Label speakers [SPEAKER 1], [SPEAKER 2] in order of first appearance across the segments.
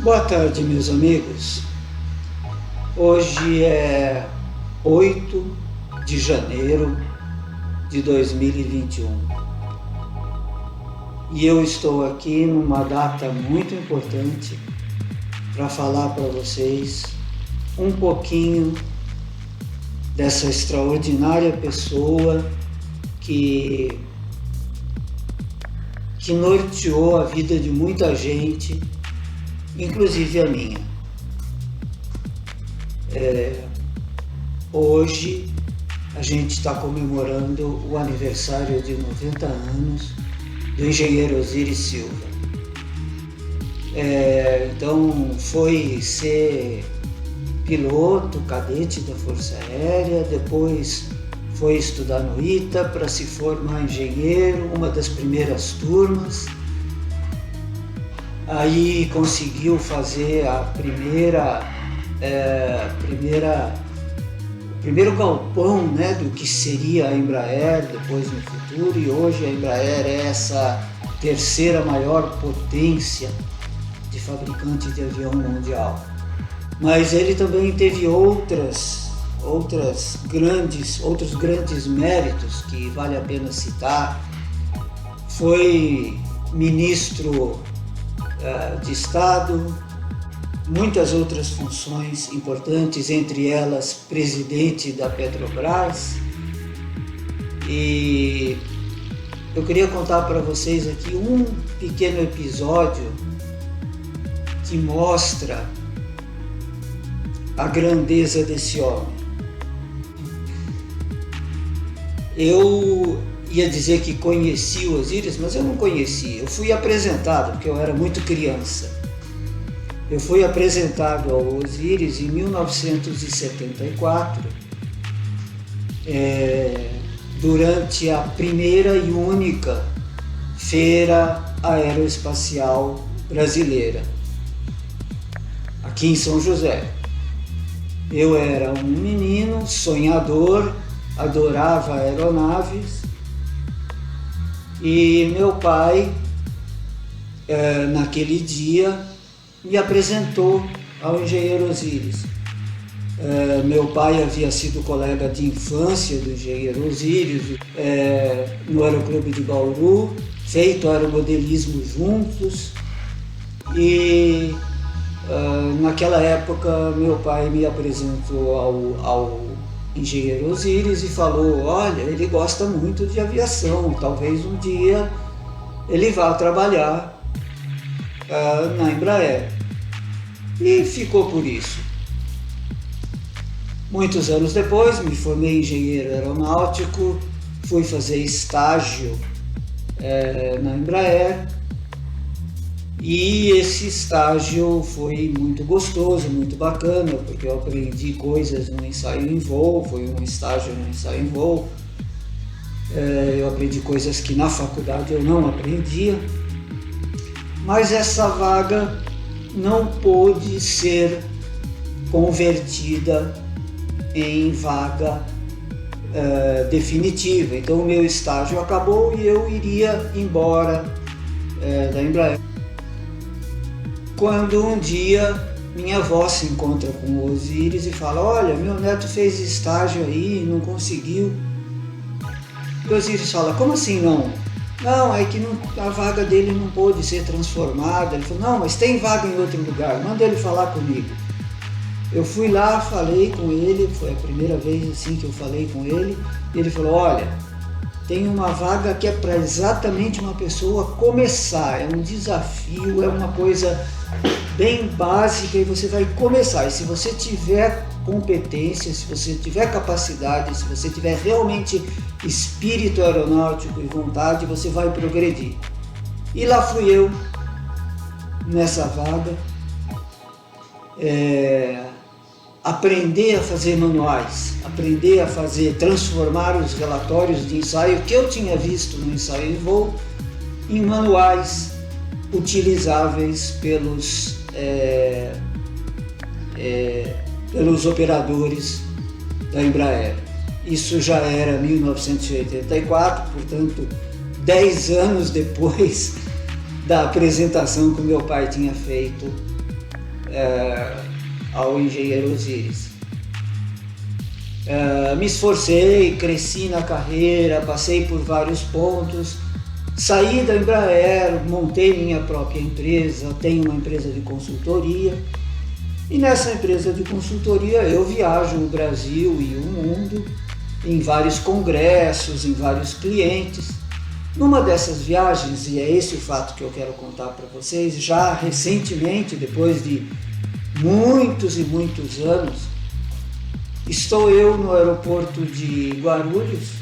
[SPEAKER 1] Boa tarde, meus amigos. Hoje é 8 de janeiro de 2021 e eu estou aqui numa data muito importante para falar para vocês um pouquinho dessa extraordinária pessoa que norteou a vida de muita gente, inclusive a minha. Hoje a gente está comemorando o aniversário de 90 anos do engenheiro Osiris Silva. Então foi ser piloto, cadete da Força Aérea, depois foi estudar no ITA para se formar engenheiro, uma das primeiras turmas. Aí conseguiu fazer o primeiro galpão, né, do que seria a Embraer depois no futuro, e hoje a Embraer é essa terceira maior potência de fabricante de avião mundial. Mas ele também teve outros grandes méritos que vale a pena citar. Foi ministro de Estado, muitas outras funções importantes, entre elas presidente da Petrobras. E eu queria contar para vocês aqui um pequeno episódio que mostra a grandeza desse homem. Eu ia dizer que conheci o Osiris, mas eu não conheci. Eu fui apresentado, porque eu era muito criança. Eu fui apresentado ao Osiris em 1974, durante a primeira e única Feira Aeroespacial Brasileira, aqui em São José. Eu era um menino sonhador, adorava aeronaves, e meu pai, naquele dia, me apresentou ao engenheiro Osiris. Meu pai havia sido colega de infância do engenheiro Osiris no Aeroclube de Bauru, feito aeromodelismo juntos, e naquela época meu pai me apresentou ao engenheiro Osiris e falou: olha, ele gosta muito de aviação, talvez um dia ele vá trabalhar na Embraer. E ficou por isso. Muitos anos depois me formei engenheiro aeronáutico, fui fazer estágio na Embraer, e esse estágio foi muito gostoso, muito bacana, porque eu aprendi coisas no ensaio em voo, foi um estágio no ensaio em voo. Eu aprendi coisas que na faculdade eu não aprendia, mas essa vaga não pôde ser convertida em vaga definitiva. Então o meu estágio acabou e eu iria embora da Embraer. Quando um dia minha avó se encontra com o Osiris e fala: olha, meu neto fez estágio aí e não conseguiu. O Osiris fala: como assim não? Não, é que a vaga dele não pôde ser transformada. Ele falou: não, mas tem vaga em outro lugar, manda ele falar comigo. Eu fui lá, falei com ele, foi a primeira vez assim que eu falei com ele, e ele falou: olha, tem uma vaga que é para exatamente uma pessoa começar, é um desafio, é uma coisa bem básica e você vai começar. E se você tiver competência, se você tiver capacidade, se você tiver realmente espírito aeronáutico e vontade, você vai progredir. E lá fui eu, nessa vaga, aprender a fazer manuais, aprender a transformar os relatórios de ensaio que eu tinha visto no ensaio em voo em manuais utilizáveis pelos operadores da Embraer. Isso já era 1984, portanto 10 anos depois da apresentação que o meu pai tinha feito ao engenheiro Osiris. Me esforcei, cresci na carreira, passei por vários pontos, saí da Embraer, montei minha própria empresa, tenho uma empresa de consultoria, e nessa empresa de consultoria eu viajo o Brasil e o mundo, em vários congressos, em vários clientes. Numa dessas viagens, e é esse o fato que eu quero contar para vocês, já recentemente, depois de muitos e muitos anos, estou eu no aeroporto de Guarulhos,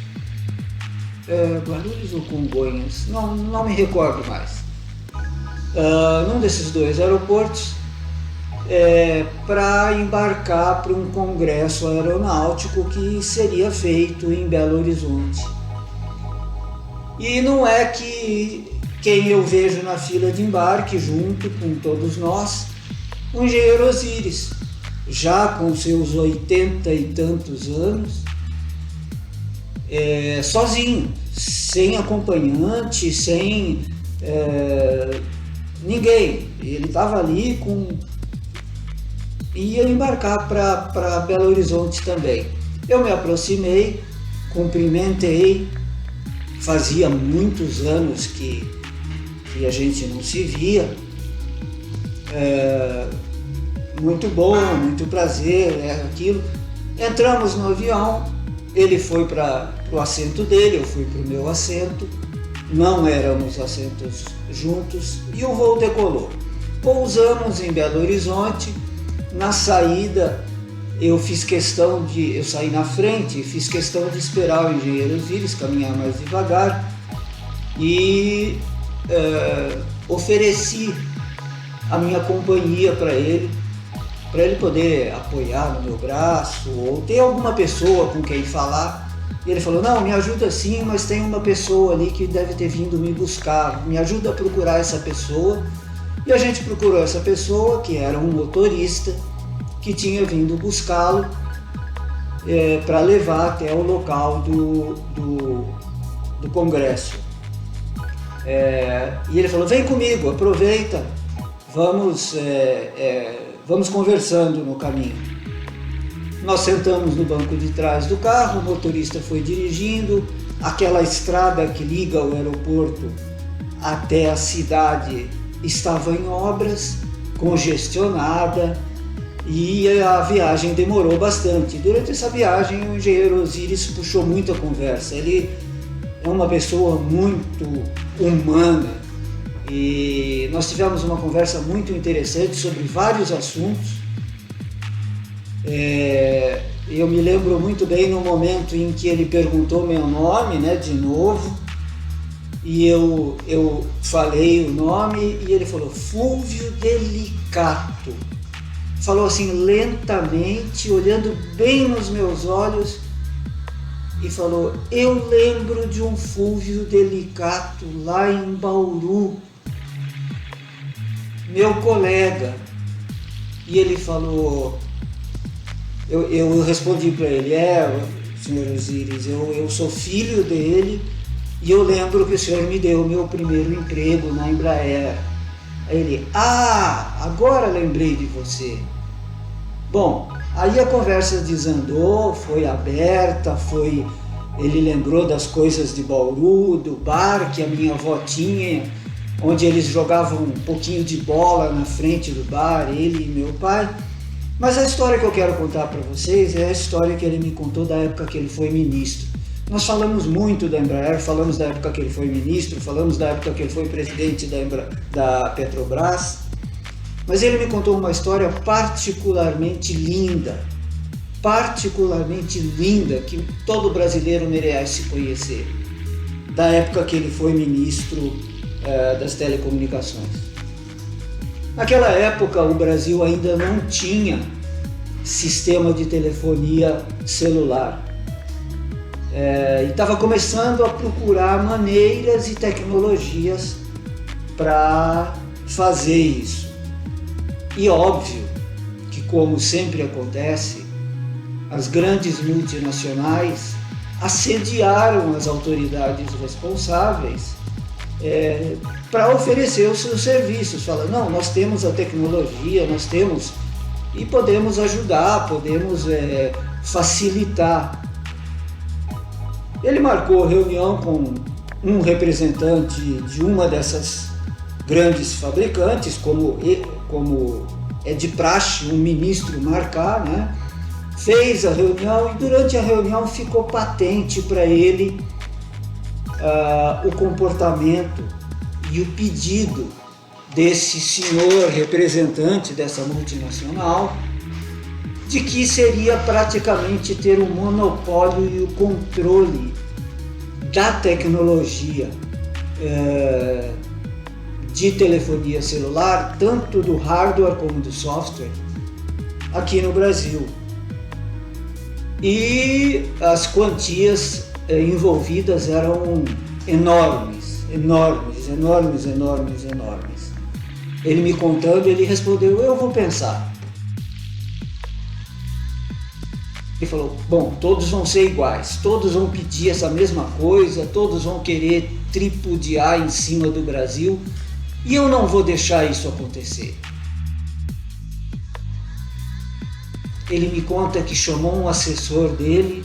[SPEAKER 1] Guarulhos ou Congonhas, não me recordo mais, num desses dois aeroportos, para embarcar para um congresso aeronáutico que seria feito em Belo Horizonte. E não é que quem eu vejo na fila de embarque, junto com todos nós, o engenheiro Osiris, já com seus 80 e tantos anos, sozinho, sem acompanhante, sem ninguém. Ele estava ali ia embarcar para Belo Horizonte também. Eu me aproximei, cumprimentei. Fazia muitos anos que a gente não se via. Muito bom, muito prazer, aquilo. Entramos no avião, ele foi para o assento dele, eu fui para o meu assento, não éramos assentos juntos, e o voo decolou. Pousamos em Belo Horizonte. Na saída, eu saí na frente, fiz questão de esperar o engenheiro Osiris caminhar mais devagar e ofereci a minha companhia para ele poder apoiar no meu braço ou ter alguma pessoa com quem falar. E ele falou: não, me ajuda sim, mas tem uma pessoa ali que deve ter vindo me buscar, me ajuda a procurar essa pessoa. E a gente procurou essa pessoa, que era um motorista que tinha vindo buscá-lo para levar até o local do congresso. E ele falou: vem comigo, aproveita, vamos conversando no caminho. Nós sentamos no banco de trás do carro, o motorista foi dirigindo, aquela estrada que liga o aeroporto até a cidade estava em obras, congestionada, e a viagem demorou bastante. Durante essa viagem, o engenheiro Osiris puxou muita conversa. Ele é uma pessoa muito humana e nós tivemos uma conversa muito interessante sobre vários assuntos. Eu me lembro muito bem no momento em que ele perguntou meu nome, de novo, e eu falei o nome e ele falou: Fulvio Delicato. Falou assim lentamente, olhando bem nos meus olhos, e falou: eu lembro de um Fulvio Delicato lá em Bauru, meu colega. E ele falou, eu respondi para ele: senhor Osiris, eu sou filho dele e eu lembro que o senhor me deu o meu primeiro emprego na Embraer. Aí ele: agora lembrei de você. Bom, aí a conversa desandou, foi aberta, ele lembrou das coisas de Bauru, do bar que a minha avó tinha, onde eles jogavam um pouquinho de bola na frente do bar, ele e meu pai. Mas a história que eu quero contar para vocês é a história que ele me contou da época que ele foi ministro. Nós falamos muito da Embraer, falamos da época que ele foi ministro, falamos da época que ele foi presidente da Petrobras, mas ele me contou uma história particularmente linda, que todo brasileiro merece conhecer, da época que ele foi ministro das telecomunicações. Naquela época, o Brasil ainda não tinha sistema de telefonia celular. E estava começando a procurar maneiras e tecnologias para fazer isso. E óbvio que, como sempre acontece, as grandes multinacionais assediaram as autoridades responsáveis para oferecer os seus serviços. Fala, não, nós temos a tecnologia, nós temos e podemos ajudar, podemos facilitar. Ele marcou reunião com um representante de uma dessas grandes fabricantes, como é de praxe um ministro marcar, né? Fez a reunião e durante a reunião ficou patente para ele o comportamento e o pedido desse senhor representante dessa multinacional, de que seria praticamente ter o monopólio e o controle da tecnologia de telefonia celular, tanto do hardware como do software, aqui no Brasil. E as quantias envolvidas eram enormes. Ele me contando, ele respondeu, eu vou pensar. Ele falou, bom, todos vão ser iguais, todos vão pedir essa mesma coisa, todos vão querer tripudiar em cima do Brasil e eu não vou deixar isso acontecer. Ele me conta que chamou um assessor dele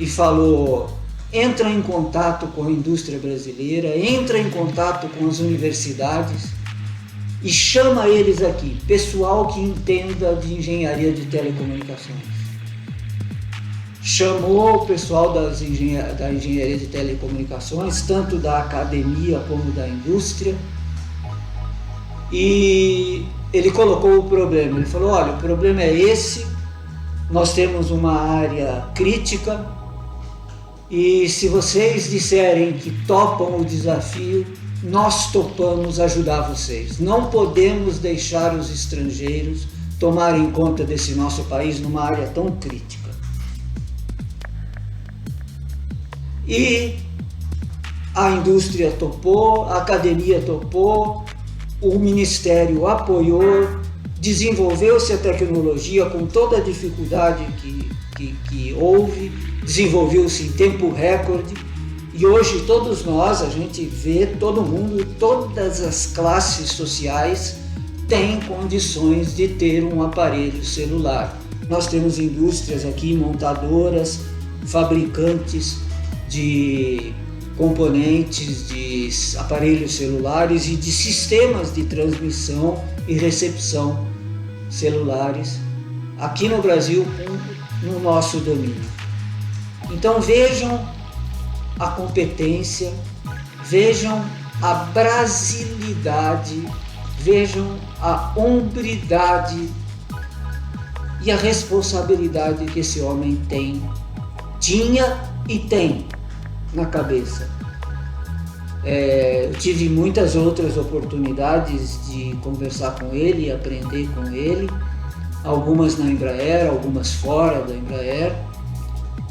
[SPEAKER 1] e falou, entra em contato com a indústria brasileira, entra em contato com as universidades e chama eles aqui, pessoal que entenda de engenharia de telecomunicações. Chamou o pessoal da engenharia de telecomunicações, tanto da academia como da indústria, e ele colocou o problema. Ele falou, olha, o problema é esse, nós temos uma área crítica e se vocês disserem que topam o desafio, nós topamos ajudar vocês. Não podemos deixar os estrangeiros tomarem conta desse nosso país numa área tão crítica. E a indústria topou, a academia topou, o ministério apoiou, desenvolveu-se a tecnologia com toda a dificuldade que houve, desenvolveu-se em tempo recorde e hoje todos nós, a gente vê, todo mundo, todas as classes sociais têm condições de ter um aparelho celular. Nós temos indústrias aqui, montadoras, fabricantes de componentes de aparelhos celulares e de sistemas de transmissão e recepção celulares aqui no Brasil, no nosso domínio. Então vejam a competência, vejam a brasilidade, vejam a hombridade e a responsabilidade que esse homem tinha e tem na cabeça. Eu tive muitas outras oportunidades de conversar com ele e aprender com ele, algumas na Embraer, algumas fora da Embraer,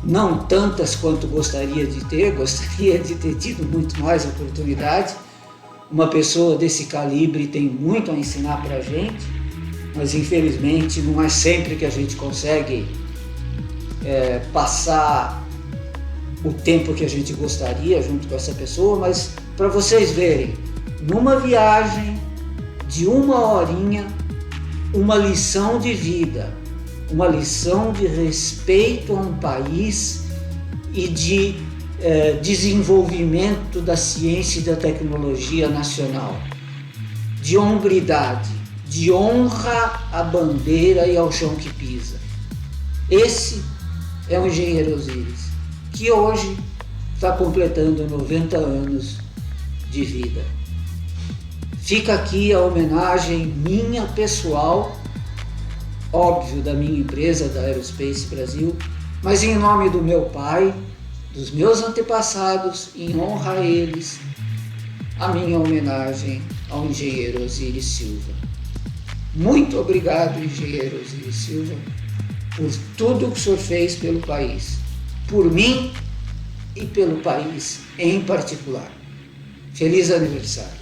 [SPEAKER 1] não tantas quanto gostaria de ter tido muito mais oportunidade. Uma pessoa desse calibre tem muito a ensinar para a gente, mas infelizmente não é sempre que a gente consegue passar o tempo que a gente gostaria junto com essa pessoa, mas para vocês verem, numa viagem de 1 horinha, uma lição de vida, uma lição de respeito a um país e de desenvolvimento da ciência e da tecnologia nacional, de hombridade, de honra à bandeira e ao chão que pisa. Esse é o engenheiro Osiris, que hoje está completando 90 anos de vida. Fica aqui a homenagem minha pessoal, óbvio, da minha empresa, da Aerospace Brasil, mas em nome do meu pai, dos meus antepassados, em honra a eles, a minha homenagem ao engenheiro Osiris Silva. Muito obrigado, engenheiro Osiris Silva, por tudo que o senhor fez pelo país, por mim e pelo país em particular. Feliz aniversário!